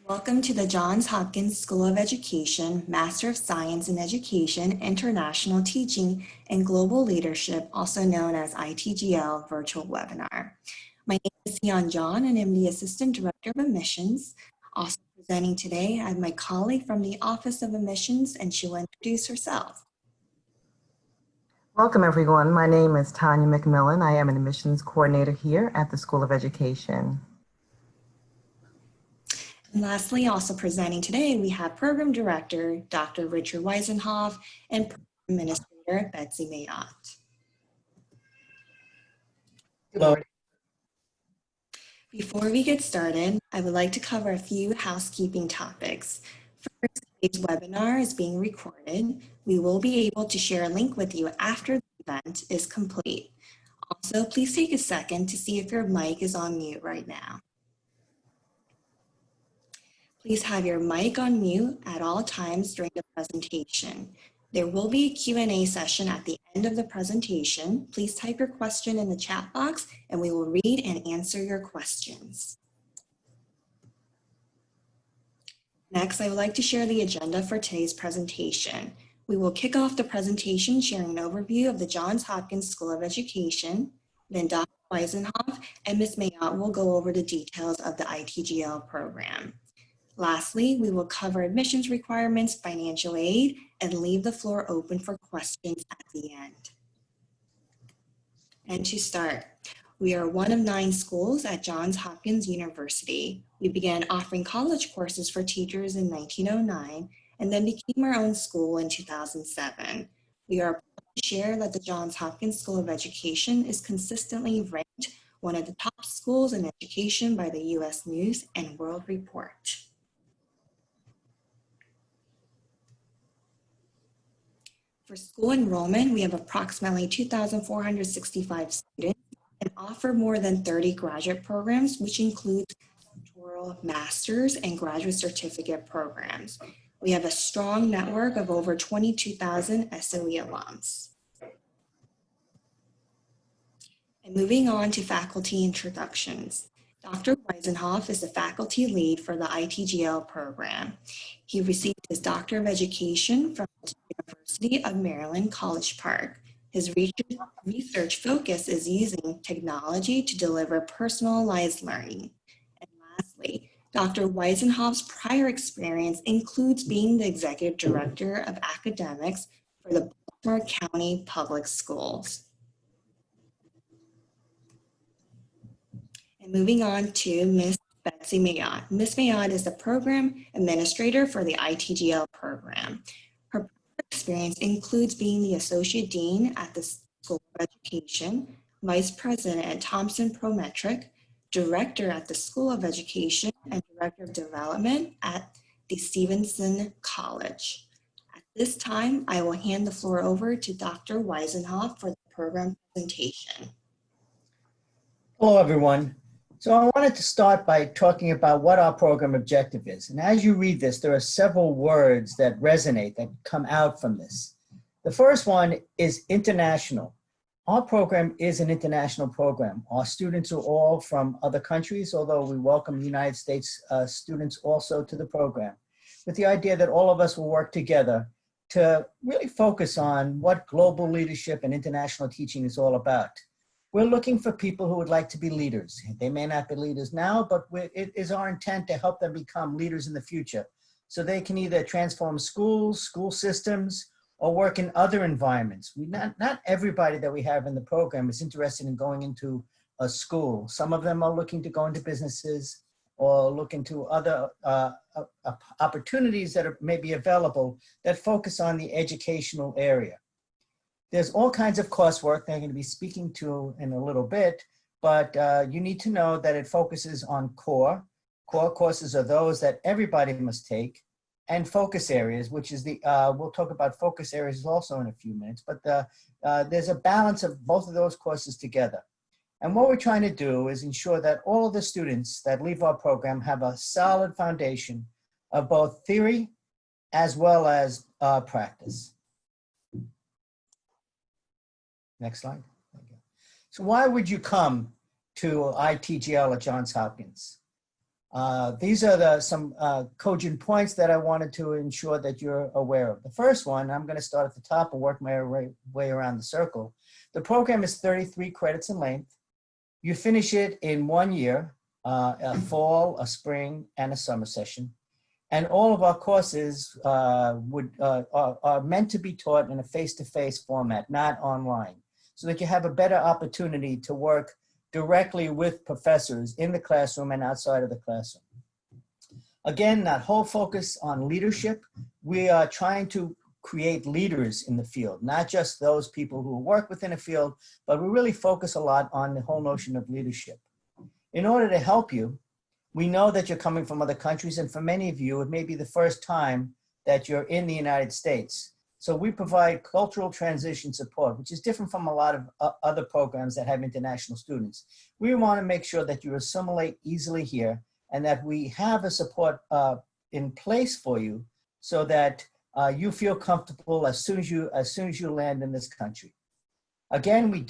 Welcome to the Johns Hopkins School of Education, Master of Science in Education, International Teaching, and Global Leadership, also known as ITGL virtual webinar. My name is Sion John, and I'm the Assistant Director of Admissions. Also presenting today, I have my colleague from the Office of Admissions, and she will introduce herself. Welcome, everyone. My name is Tanya McMillan. I am an admissions coordinator here at the School of Education. And lastly, also presenting today, we have Program Director, Dr. Richard Weisenhoff, and Program Administrator, Betsy Mayotte. Hello. Before we get started, I would like to cover a few housekeeping topics. First, today's webinar is being recorded. We will be able to share a link with you after the event is complete. Also, please take a second to see if your mic is on mute right now. Please have your mic on mute at all times during the presentation. There will be a Q&A session at the end of the presentation. Please type your question in the chat box and we will read and answer your questions. Next, I would like to share the agenda for today's presentation. We will kick off the presentation sharing an overview of the Johns Hopkins School of Education. Then Dr. Weisenhoff and Ms. Mayotte will go over the details of the ITGL program. Lastly, we will cover admissions requirements, financial aid, and leave the floor open for questions at the end. And to start, we are one of 9 schools at Johns Hopkins University. We began offering college courses for teachers in 1909 and then became our own school in 2007. We are proud to share that the Johns Hopkins School of Education is consistently ranked one of the top schools in education by the U.S. News and World Report. For school enrollment, we have approximately 2,465 students and offer more than 30 graduate programs, which includes doctoral, master's, and graduate certificate programs. We have a strong network of over 22,000 SOE alums. And moving on to faculty introductions. Dr. Weisenhoff is the faculty lead for the ITGL program. He received his Doctor of Education from the University of Maryland, College Park. His research focus is using technology to deliver personalized learning. And lastly, Dr. Weisenhoff's prior experience includes being the Executive Director of Academics for the Baltimore County Public Schools. And moving on to Ms. Betsy Mayotte. Ms. Mayotte is the Program Administrator for the ITGL program. Her experience includes being the Associate Dean at the School of Education, Vice President at Thompson Prometric, Director at the School of Education, and Director of Development at the Stevenson College. At this time, I will hand the floor over to Dr. Weisenhoff for the program presentation. Hello, everyone. So I wanted to start by talking about what our program objective is. And as you read this, there are several words that resonate, that come out from this. The first one is international. Our program is an international program. Our students are all from other countries, although we welcome United States students also to the program, with the idea that all of us will work together to really focus on what global leadership and international teaching is all about. We're looking for people who would like to be leaders. They may not be leaders now, but it is our intent to help them become leaders in the future. So they can either transform schools, school systems, or work in other environments. Not everybody that we have in the program is interested in going into a school. Some of them are looking to go into businesses or look into other opportunities that are maybe available that focus on the educational area. There's all kinds of coursework that I'm going to be speaking to in a little bit, but you need to know that it focuses on core. Core courses are those that everybody must take, and focus areas, which is we'll talk about focus areas also in a few minutes, but there's a balance of both of those courses together. And what we're trying to do is ensure that all of the students that leave our program have a solid foundation of both theory as well as practice. Next slide. Okay. So why would you come to ITGL at Johns Hopkins? These are some cogent points that I wanted to ensure that you're aware of. The first one, I'm going to start at the top and work my way around the circle. The program is 33 credits in length. You finish it in 1 year, a fall, a spring, and a summer session. And all of our courses are meant to be taught in a face-to-face format, not online, so that you have a better opportunity to work directly with professors in the classroom and outside of the classroom. Again, that whole focus on leadership, we are trying to create leaders in the field, not just those people who work within a field, but we really focus a lot on the whole notion of leadership. In order to help you, we know that you're coming from other countries, and for many of you, it may be the first time that you're in the United States. So we provide cultural transition support, which is different from a lot of other programs that have international students. We want to make sure that you assimilate easily here and that we have a support in place for you so that you feel comfortable as soon as you land in this country. Again, we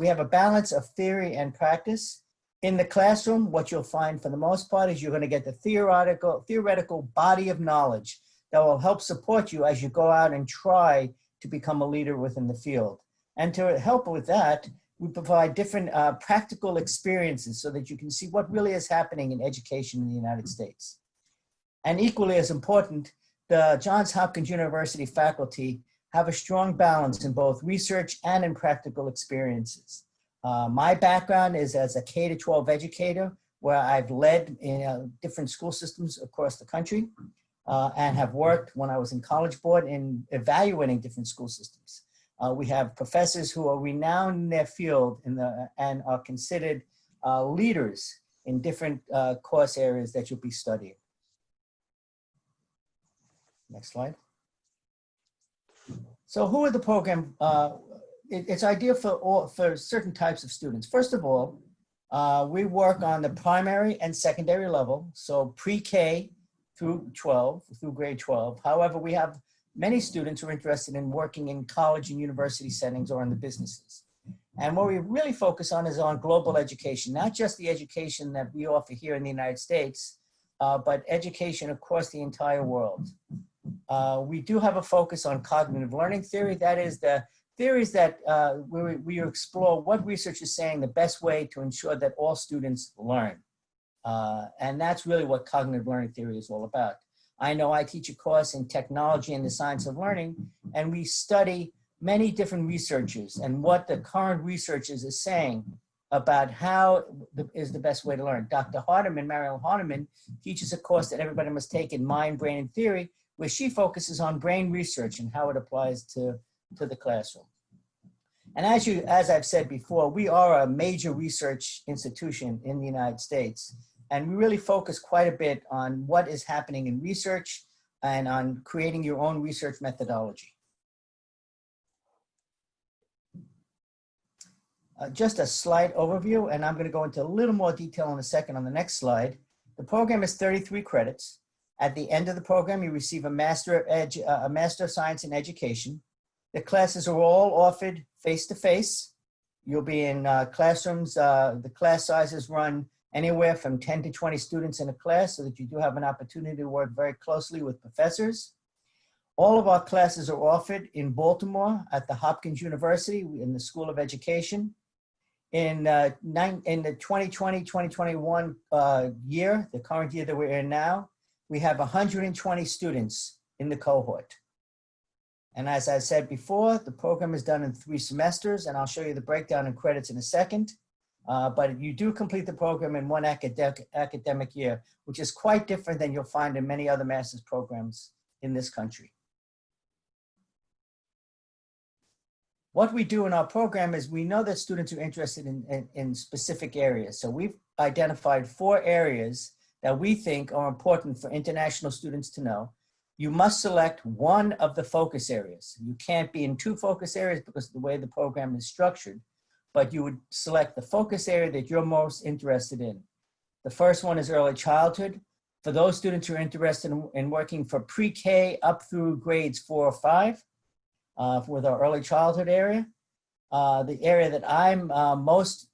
have a balance of theory and practice. In the classroom, what you'll find for the most part is you're going to get the theoretical body of knowledge that will help support you as you go out and try to become a leader within the field. And to help with that, we provide different practical experiences so that you can see what really is happening in education in the United States. And equally as important, the Johns Hopkins University faculty have a strong balance in both research and in practical experiences. My background is as a K-12 educator, where I've led in different school systems across the country and have worked when I was in College Board in evaluating different school systems. We have professors who are renowned in their field and are considered leaders in different course areas that you'll be studying. Next slide. So who are the program? It's ideal for certain types of students. First of all, we work on the primary and secondary level, so pre-K through grade 12. However, we have many students who are interested in working in college and university settings or in the businesses. And what we really focus on is on global education, not just the education that we offer here in the United States, but education across the entire world. We do have a focus on cognitive learning theory. That is the theories that we explore what research is saying the best way to ensure that all students learn. And that's really what cognitive learning theory is all about. I know I teach a course in technology and the science of learning, and we study many different researchers and what the current researchers is saying about how is the best way to learn. Dr. Hardiman, Mariel Hardiman, teaches a course that everybody must take in Mind, Brain, and Theory, where she focuses on brain research and how it applies to the classroom. And as I've said before, we are a major research institution in the United States, and we really focus quite a bit on what is happening in research and on creating your own research methodology. Just a slight overview, and I'm going to go into a little more detail in a second on the next slide. The program is 33 credits. At the end of the program, you receive a Master of Science in Education. The classes are all offered face-to-face. You'll be in classrooms. The class sizes run anywhere from 10 to 20 students in a class, so that you do have an opportunity to work very closely with professors. All of our classes are offered in Baltimore at the Hopkins University in the School of Education. In the 2020-2021 year, the current year that we're in now, we have 120 students in the cohort. And as I said before, the program is done in 3 semesters, and I'll show you the breakdown in credits in a second. But you do complete the program in 1 academic year, which is quite different than you'll find in many other master's programs in this country. What we do in our program is we know that students are interested in specific areas. So we've identified 4 areas that we think are important for international students to know. You must select one of the focus areas. You can't be in 2 focus areas because of the way the program is structured, but you would select the focus area that you're most interested in. The first one is early childhood. For those students who are interested in working for pre-K up through grades 4 or 5, with our early childhood area. The area that I'm most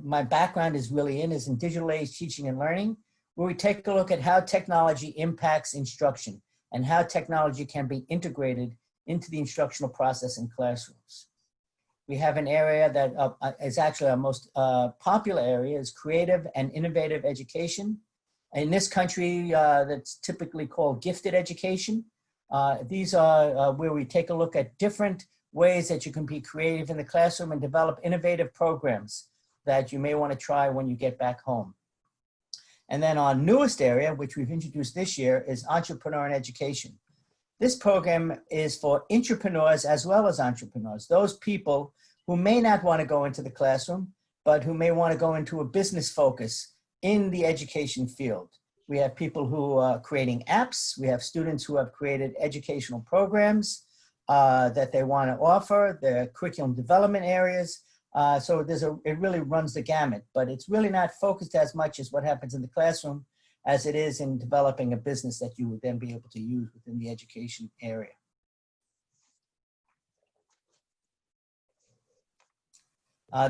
my background is really in is in digital age teaching and learning, where we take a look at how technology impacts instruction and how technology can be integrated into the instructional process in classrooms. We have an area that is actually our most popular area is creative and innovative education. In this country, that's typically called gifted education. These are where we take a look at different ways that you can be creative in the classroom and develop innovative programs that you may want to try when you get back home. And then our newest area, which we've introduced this year, is Entrepreneur in Education. This program is for intrapreneurs as well as entrepreneurs, those people who may not want to go into the classroom, but who may want to go into a business focus in the education field. We have people who are creating apps. We have students who have created educational programs that they want to offer, their curriculum development areas. So it really runs the gamut, but it's really not focused as much as what happens in the classroom as it is in developing a business that you would then be able to use within the education area.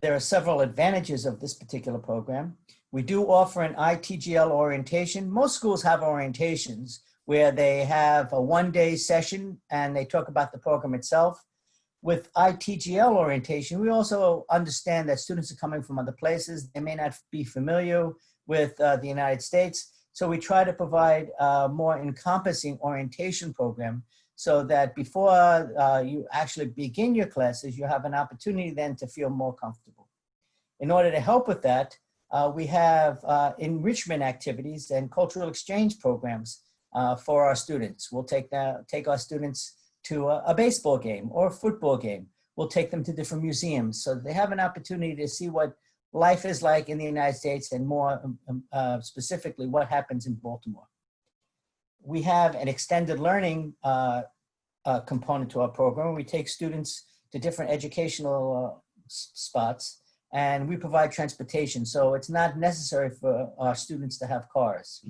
There are several advantages of this particular program. We do offer an ITGL orientation. Most schools have orientations where they have a one-day session and they talk about the program itself. With ITGL orientation, we also understand that students are coming from other places. They may not be familiar with the United States. So we try to provide a more encompassing orientation program so that before you actually begin your classes, you have an opportunity then to feel more comfortable. In order to help with that, we have enrichment activities and cultural exchange programs for our students. We'll take our students to a baseball game or a football game. We'll take them to different museums so that they have an opportunity to see what life is like in the United States and more specifically what happens in Baltimore. We have an extended learning component to our program. We take students to different educational spots and we provide transportation. So it's not necessary for our students to have cars.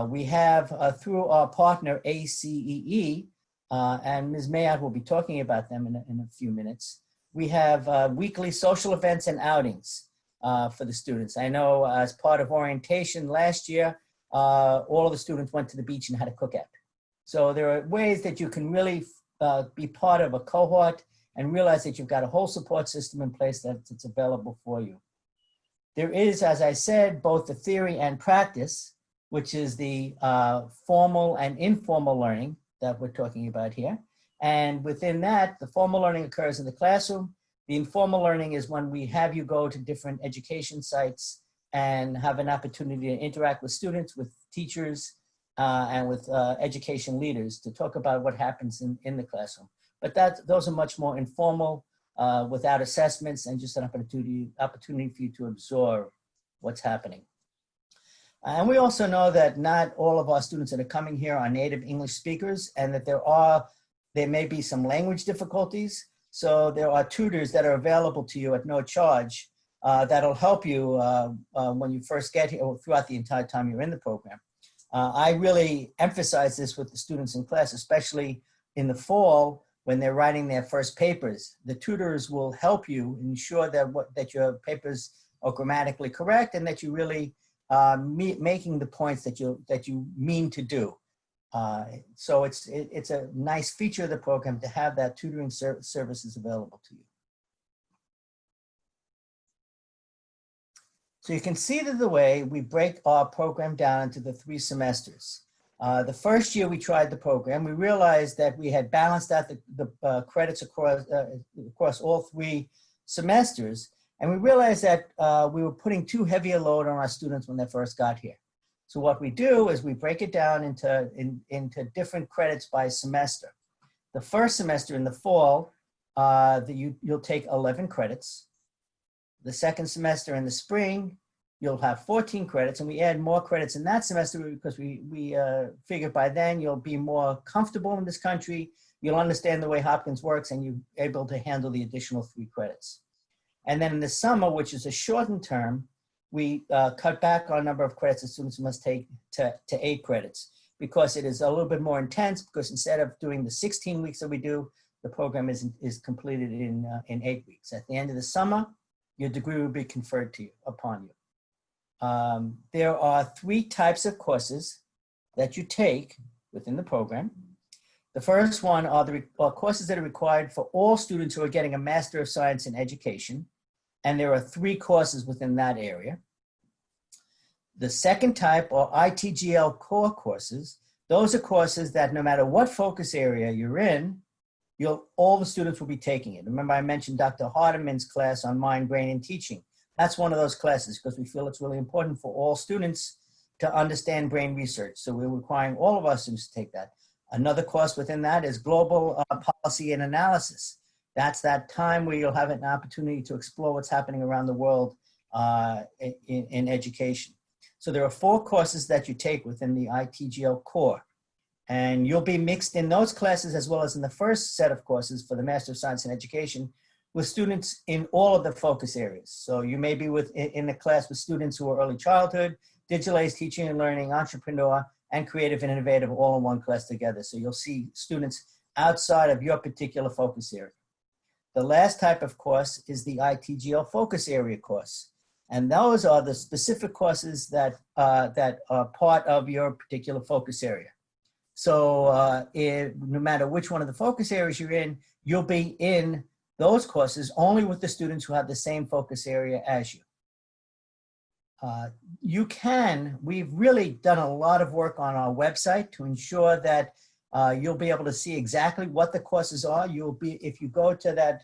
We have through our partner ACEE, and Ms. Mayat will be talking about them in a few minutes. We have weekly social events and outings for the students. I know as part of orientation last year, all of the students went to the beach and had a cookout. So there are ways that you can really be part of a cohort and realize that you've got a whole support system in place that's available for you. There is, as I said, both the theory and practice, which is the formal and informal learning that we're talking about here. And within that, the formal learning occurs in the classroom. The informal learning is when we have you go to different education sites and have an opportunity to interact with students, with teachers, and with education leaders to talk about what happens in the classroom. But those are much more informal, without assessments, and just an opportunity for you to absorb what's happening. And we also know that not all of our students that are coming here are native English speakers, and that there may be some language difficulties. So there are tutors that are available to you at no charge that'll help you when you first get here or throughout the entire time you're in the program. I really emphasize this with the students in class, especially in the fall when they're writing their first papers. The tutors will help you ensure that your papers are grammatically correct and that you really making the points that you mean to do. So it's a nice feature of the program to have that tutoring services available to you. So you can see that the way we break our program down into the 3 semesters. The first year we tried the program, we realized that we had balanced out the credits across all 3 semesters. And we realized that we were putting too heavy a load on our students when they first got here. So what we do is we break it down into different credits by semester. The first semester in the fall, you'll take 11 credits. The second semester in the spring, you'll have 14 credits, and we add more credits in that semester because we figure by then you'll be more comfortable in this country, you'll understand the way Hopkins works, and you're able to handle the additional 3 credits. And then in the summer, which is a shortened term, we cut back our number of credits that students must take to 8 credits because it is a little bit more intense, because instead of doing the 16 weeks that we do, the program is completed in 8 weeks. At the end of the summer, your degree will be conferred upon you. There are 3 types of courses that you take within the program. The first one are are courses that are required for all students who are getting a Master of Science in Education, and there are 3 courses within that area. The second type are ITGL core courses. Those are courses that no matter what focus area you're in, all the students will be taking it. Remember, I mentioned Dr. Hardiman's class on mind, brain, and teaching. That's one of those classes because we feel it's really important for all students to understand brain research. So we're requiring all of our students to take that. Another course within that is global policy and analysis. That's that time where you'll have an opportunity to explore what's happening around the world in education. So there are 4 courses that you take within the ITGL core. And you'll be mixed in those classes as well as in the first set of courses for the Master of Science in Education with students in all of the focus areas. So you may be in a class with students who are early childhood, digital age teaching and learning, entrepreneur, and creative and innovative all in one class together. So you'll see students outside of your particular focus area. The last type of course is the ITGL focus area course. And those are the specific courses that are part of your particular focus area. So no matter which one of the focus areas you're in, you'll be in those courses only with the students who have the same focus area as you. We've really done a lot of work on our website to ensure that you'll be able to see exactly what the courses are. If you go to that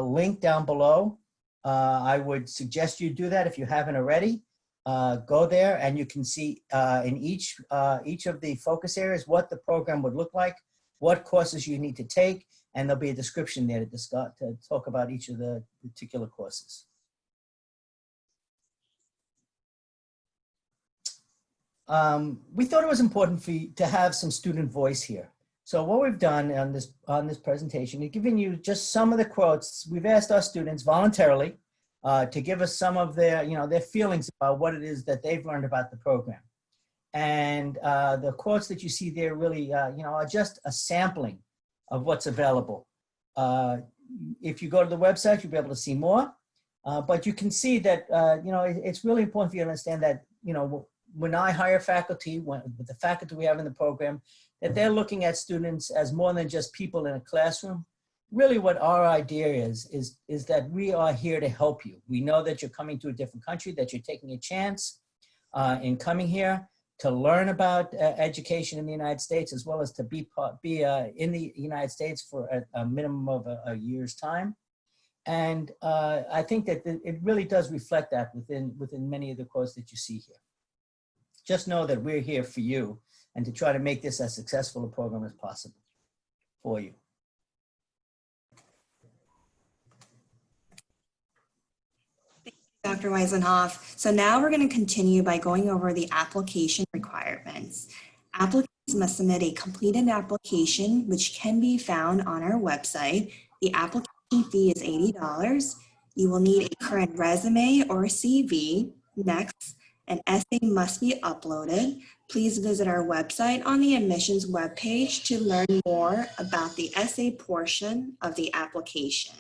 link down below, I would suggest you do that if you haven't already. Go there and you can see in each of the focus areas what the program would look like, what courses you need to take, and there'll be a description there to talk about each of the particular courses. We thought it was important for you to have some student voice here. So what we've done on this presentation is giving you just some of the quotes. We've asked our students voluntarily to give us some of their feelings about what it is that they've learned about the program. And the quotes that you see there really, are just a sampling of what's available. If you go to the website, you'll be able to see more. But you can see that, it's really important for you to understand that, when I hire faculty, with the faculty we have in the program, that they're looking at students as more than just people in a classroom. Really what our idea is that we are here to help you. We know that you're coming to a different country, that you're taking a chance in coming here to learn about education in the United States, as well as to be in the United States for a minimum of a year's time. And I think that it really does reflect that within many of the quotes that you see here. Just know that we're here for you and to try to make this as successful a program as possible for you. Dr. Weisenhoff. So now we're going to continue by going over the application requirements. Applicants must submit a completed application, which can be found on our website. The application fee is $80. You will need a current resume or CV. Next, an essay must be uploaded. Please visit our website on the admissions webpage to learn more about the essay portion of the application.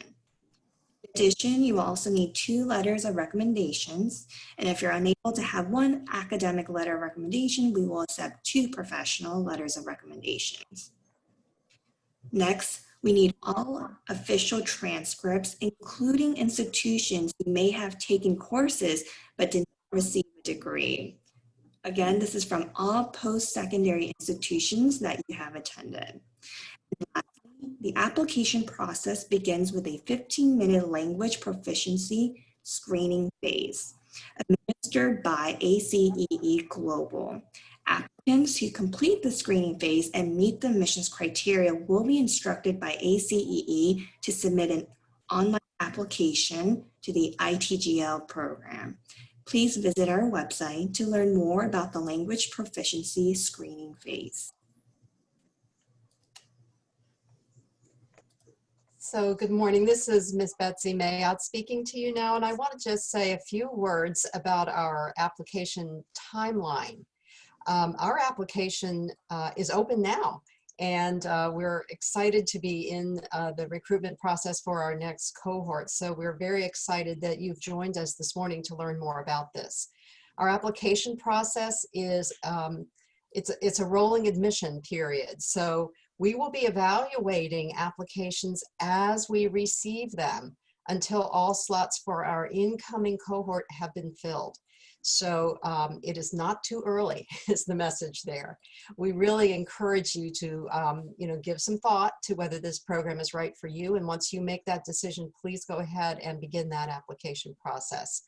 In addition, you will also need 2 letters of recommendations. And if you're unable to have 1 academic letter of recommendation, we will accept 2 professional letters of recommendations. Next, we need all official transcripts, including institutions who may have taken courses but did not receive a degree. Again, this is from all post-secondary institutions that you have attended. The application process begins with a 15-minute language proficiency screening phase administered by ACEE Global. Applicants who complete the screening phase and meet the admissions criteria will be instructed by ACEE to submit an online application to the ITGL program. Please visit our website to learn more about the language proficiency screening phase. So good morning, this is Ms. Betsy Mayotte speaking to you now, and I want to just say a few words about our application timeline. Our application is open now, And we're excited to be in the recruitment process for our next cohort. So we're very excited that you've joined us this morning to learn more about this. Our application process is, it's a rolling admission period. So we will be evaluating applications as we receive them until all slots for our incoming cohort have been filled. So it is not too early is the message there. We really encourage you to give some thought to whether this program is right for you. And once you make that decision, please go ahead and begin that application process.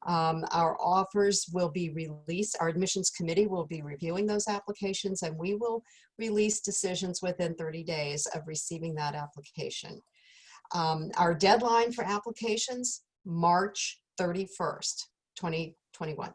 Our offers will be released. Our admissions committee will be reviewing those applications, and we will release decisions within 30 days of receiving that application. Our deadline for applications, March 31st, 2021.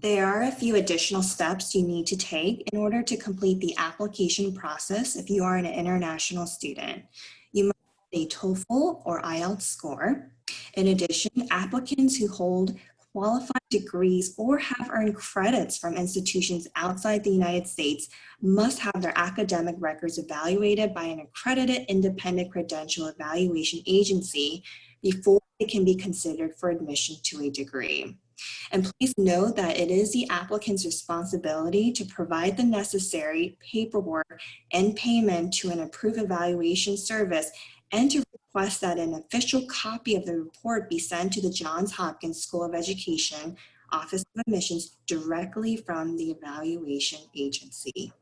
There are a few additional steps you need to take in order to complete the application process if you are an international student. You must have a TOEFL or IELTS score. In addition, applicants who hold qualified degrees or have earned credits from institutions outside the United States must have their academic records evaluated by an accredited independent credential evaluation agency before they can be considered for admission to a degree. And please note that it is the applicant's responsibility to provide the necessary paperwork and payment to an approved evaluation service and to request that an official copy of the report be sent to the Johns Hopkins School of Education Office of Admissions directly from the evaluation agency.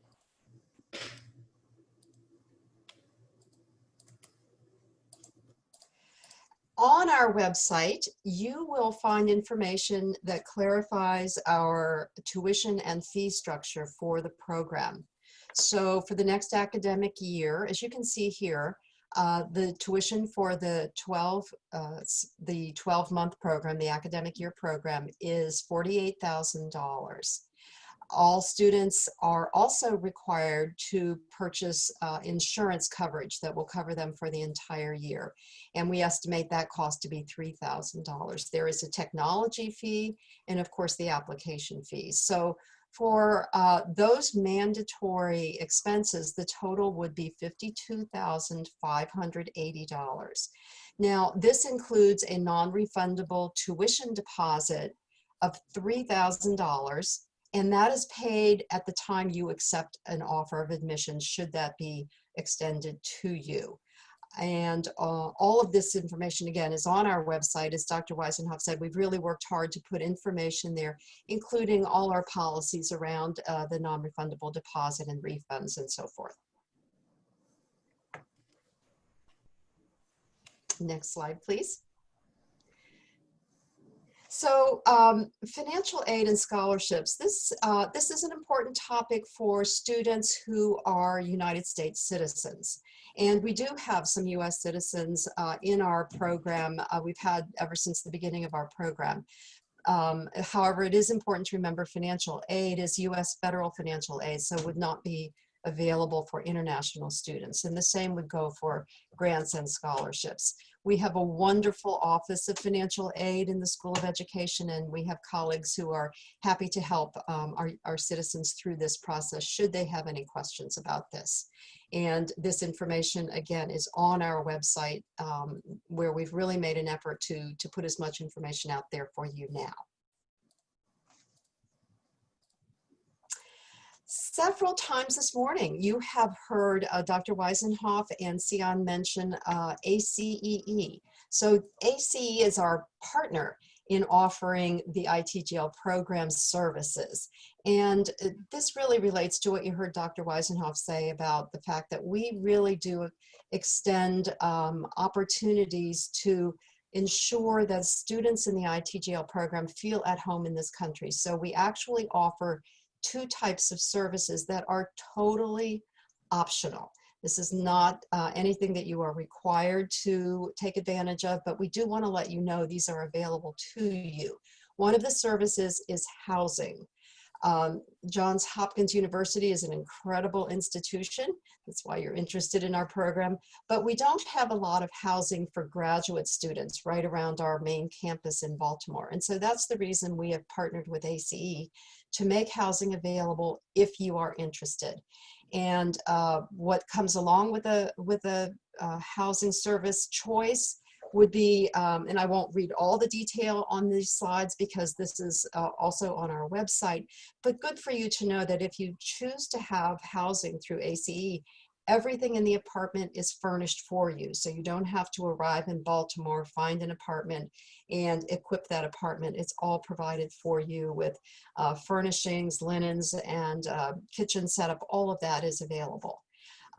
On our website, you will find information that clarifies our tuition and fee structure for the program. So for the next academic year, as you can see here, the tuition for the 12-month program, the academic year program, is $48,000. All students are also required to purchase insurance coverage that will cover them for the entire year. And we estimate that cost to be $3,000. There is a technology fee and of course the application fees. So for those mandatory expenses, the total would be $52,580. Now, this includes a non-refundable tuition deposit of $3,000. And that is paid at the time you accept an offer of admission, should that be extended to you. And all of this information, again, is on our website. As Dr. Weisenhoff said, we've really worked hard to put information there, including all our policies around the non-refundable deposit and refunds and so forth. Next slide, please. So financial aid and scholarships, this is an important topic for students who are United States citizens. And we do have some US citizens in our program. We've had ever since the beginning of our program. However, it is important to remember financial aid is US federal financial aid, so would not be available for international students. And the same would go for grants and scholarships. We have a wonderful Office of Financial Aid in the School of Education, and we have colleagues who are happy to help our citizens through this process should they have any questions about this. And this information, again, is on our website where we've really made an effort to put as much information out there for you now. Several times this morning, you have heard Dr. Weisenhoff and Sion mention ACEE. So ACE is our partner in offering the ITGL program services. And this really relates to what you heard Dr. Weisenhoff say about the fact that we really do extend opportunities to ensure that students in the ITGL program feel at home in this country. So we actually offer two types of services that are totally optional. This is not anything that you are required to take advantage of, but we do want to let you know these are available to you. One of the services is housing. Johns Hopkins University is an incredible institution. That's why you're interested in our program. But we don't have a lot of housing for graduate students right around our main campus in Baltimore. And so that's the reason we have partnered with ACE to make housing available if you are interested. And what comes along with a housing service choice would be, and I won't read all the detail on these slides because this is also on our website, but good for you to know that if you choose to have housing through ACE, everything in the apartment is furnished for you. So you don't have to arrive in Baltimore, find an apartment, and equip that apartment. It's all provided for you with furnishings, linens, and kitchen setup. All of that is available.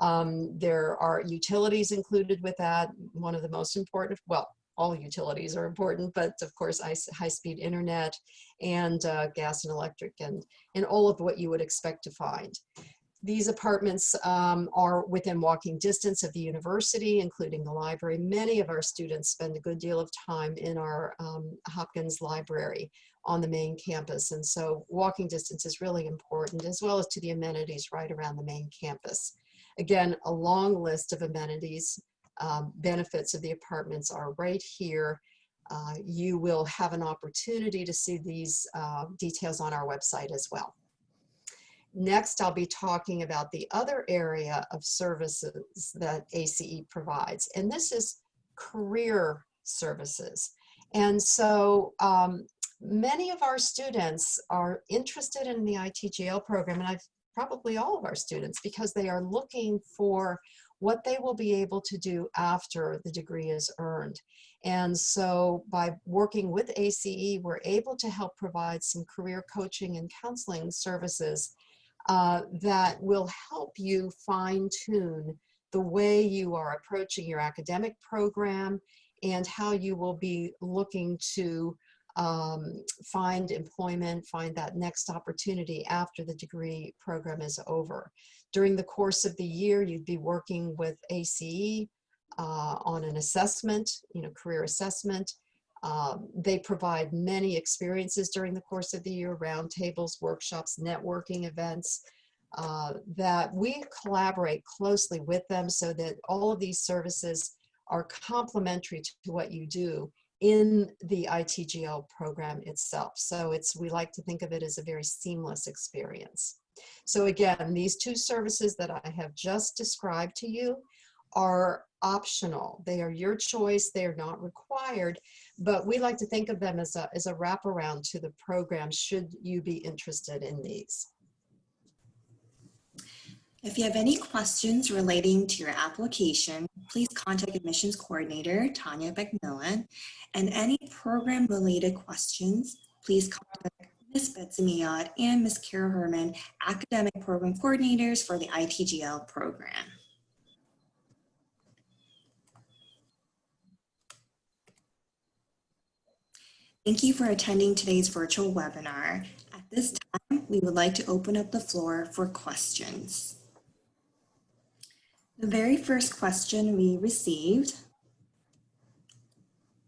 There are utilities included with that. One of the most important, well, all utilities are important, but of course, high-speed internet and gas and electric and all of what you would expect to find. These apartments are within walking distance of the university, including the library. Many of our students spend a good deal of time in our Hopkins library on the main campus. And so walking distance is really important, as well as to the amenities right around the main campus. Again, a long list of amenities, benefits of the apartments are right here. You will have an opportunity to see these details on our website as well. Next, I'll be talking about the other area of services that ACE provides, and this is career services. And so many of our students are interested in the ITGL program, and probably all of our students, because they are looking for what they will be able to do after the degree is earned. And so by working with ACE, we're able to help provide some career coaching and counseling services that will help you fine-tune the way you are approaching your academic program and how you will be looking to find employment, find that next opportunity after the degree program is over. During the course of the year, you'd be working with ACE on an assessment, career assessment. They provide many experiences during the course of the year, roundtables, workshops, networking events, that we collaborate closely with them so that all of these services are complementary to what you do in the ITGL program itself. So we like to think of it as a very seamless experience. So again, these two services that I have just described to you are optional. They are your choice. They are not required, but we like to think of them as a wraparound to the program should you be interested in these. If you have any questions relating to your application, please contact Admissions Coordinator Tanya McMillan. And any program-related questions, please contact Ms. Betsy Miad and Ms. Kara Herman, Academic Program Coordinators for the ITGL program. Thank you for attending today's virtual webinar. At this time, we would like to open up the floor for questions. The very first question we received.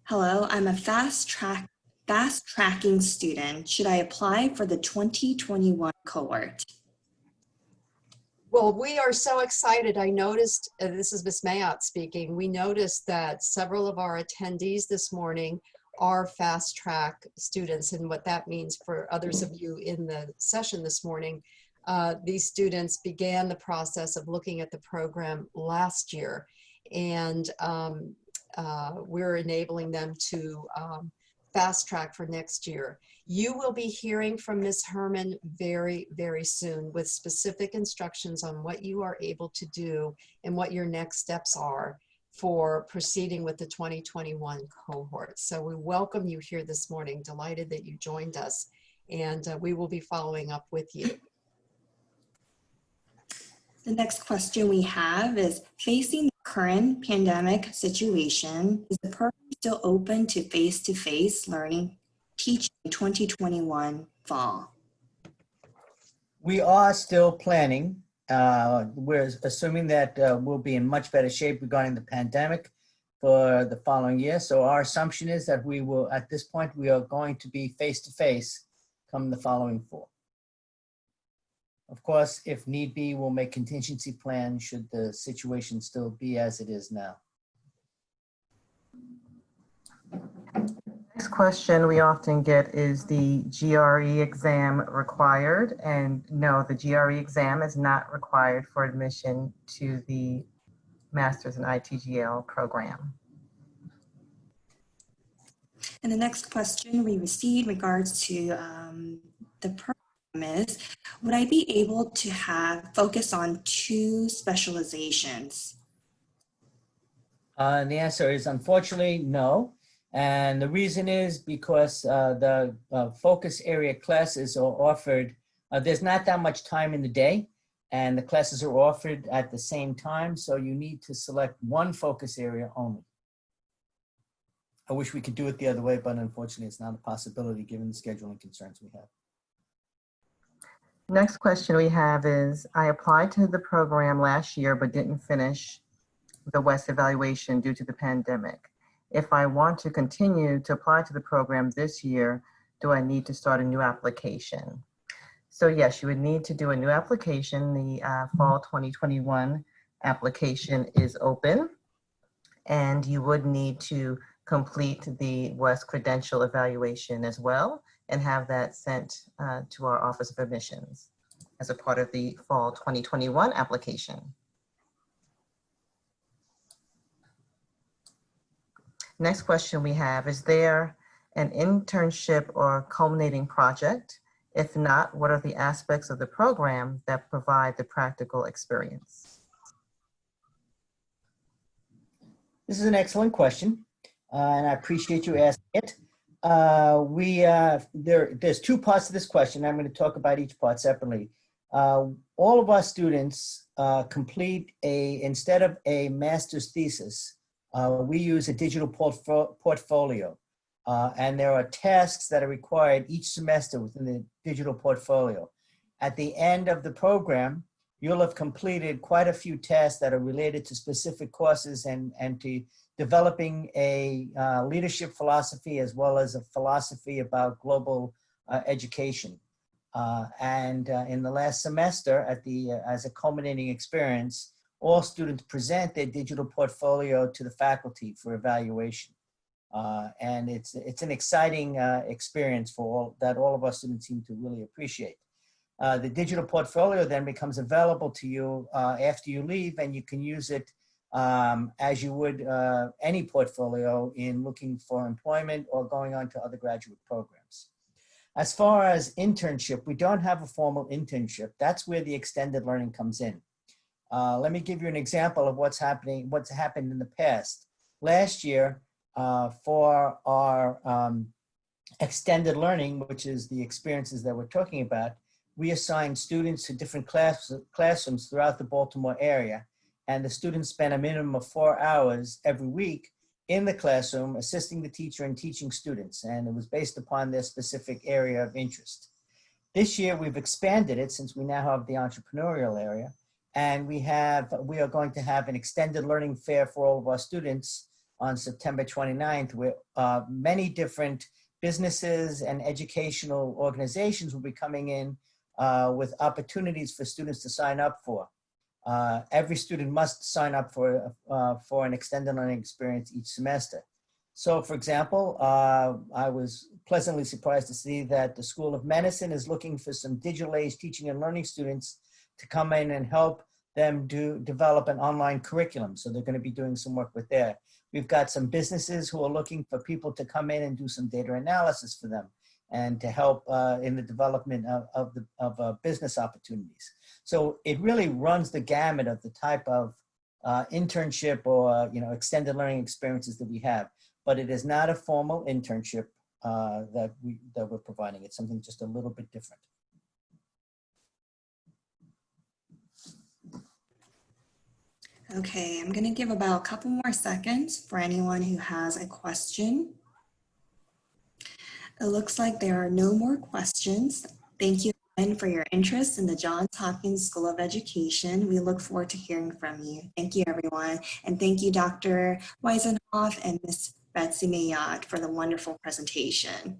Hello, I'm a fast tracking student. Should I apply for the 2021 cohort? Well, we are so excited. I noticed, this is Ms. Mayotte speaking, we noticed that several of our attendees this morning are fast track students, and what that means for others of you in the session this morning. These students began the process of looking at the program last year, and we're enabling them to fast track for next year. You will be hearing from Ms. Herman very, very soon with specific instructions on what you are able to do and what your next steps are for proceeding with the 2021 cohort. So we welcome you here this morning. Delighted that you joined us, and we will be following up with you. The next question we have is, facing the current pandemic situation, is the program still open to face-to-face learning teaching 2021 fall? We are still planning. We're assuming that we'll be in much better shape regarding the pandemic for the following year. So our assumption is that we will, at this point, we are going to be face-to-face come the following fall. Of course, if need be, we'll make contingency plans should the situation still be as it is now. Next question we often get is the GRE exam required? And no, the GRE exam is not required for admission to the Masters in ITGL program. And the next question we received in regards to the program is, would I be able to focus on 2 specializations? And the answer is unfortunately no. And the reason is because the focus area classes are offered, there's not that much time in the day, and the classes are offered at the same time, so you need to select one focus area only. I wish we could do it the other way, but unfortunately it's not a possibility given the scheduling concerns we have. Next question we have is, I applied to the program last year but didn't finish the West evaluation due to the pandemic. If I want to continue to apply to the program this year, do I need to start a new application? So yes, you would need to do a new application. The fall 2021 application is open, and you would need to complete the West credential evaluation as well and have that sent to our Office of Admissions as a part of the fall 2021 application. Next question we have, is there an internship or culminating project? If not, what are the aspects of the program that provide the practical experience? This is an excellent question, and I appreciate you asking it. There's 2 parts to this question. I'm going to talk about each part separately. All of our students complete instead of a master's thesis, we use a digital portfolio. And there are tasks that are required each semester within the digital portfolio. At the end of the program, you'll have completed quite a few tasks that are related to specific courses and to developing a leadership philosophy as well as a philosophy about global education. In the last semester, as a culminating experience, all students present their digital portfolio to the faculty for evaluation. And it's an exciting experience for all of our students seem to really appreciate. The digital portfolio then becomes available to you after you leave, and you can use it as you would any portfolio in looking for employment or going on to other graduate programs. As far as internship, we don't have a formal internship. That's where the extended learning comes in. Let me give you an example of what's happened in the past. Last year, for our extended learning, which is the experiences that we're talking about, we assigned students to different classrooms throughout the Baltimore area. And the students spent a minimum of 4 hours every week in the classroom assisting the teacher and teaching students. And it was based upon their specific area of interest. This year, we've expanded it since we now have the entrepreneurial area. And we are going to have an extended learning fair for all of our students on September 29th, where many different businesses and educational organizations will be coming in with opportunities for students to sign up for. Every student must sign up for an extended learning experience each semester. So for example, I was pleasantly surprised to see that the School of Medicine is looking for some digital age teaching and learning students to come in and help them develop an online curriculum. So they're going to be doing some work with that. We've got some businesses who are looking for people to come in and do some data analysis for them and to help in the development of business opportunities. So it really runs the gamut of the type of internship or extended learning experiences that we have, but it is not a formal internship that we're providing. It's something just a little bit different. Okay, I'm going to give about a couple more seconds for anyone who has a question. It looks like there are no more questions. Thank you again for your interest in the Johns Hopkins School of Education. We look forward to hearing from you. Thank you, everyone. And thank you, Dr. Weisenhoff and Ms. Betsy Mayotte, for the wonderful presentation.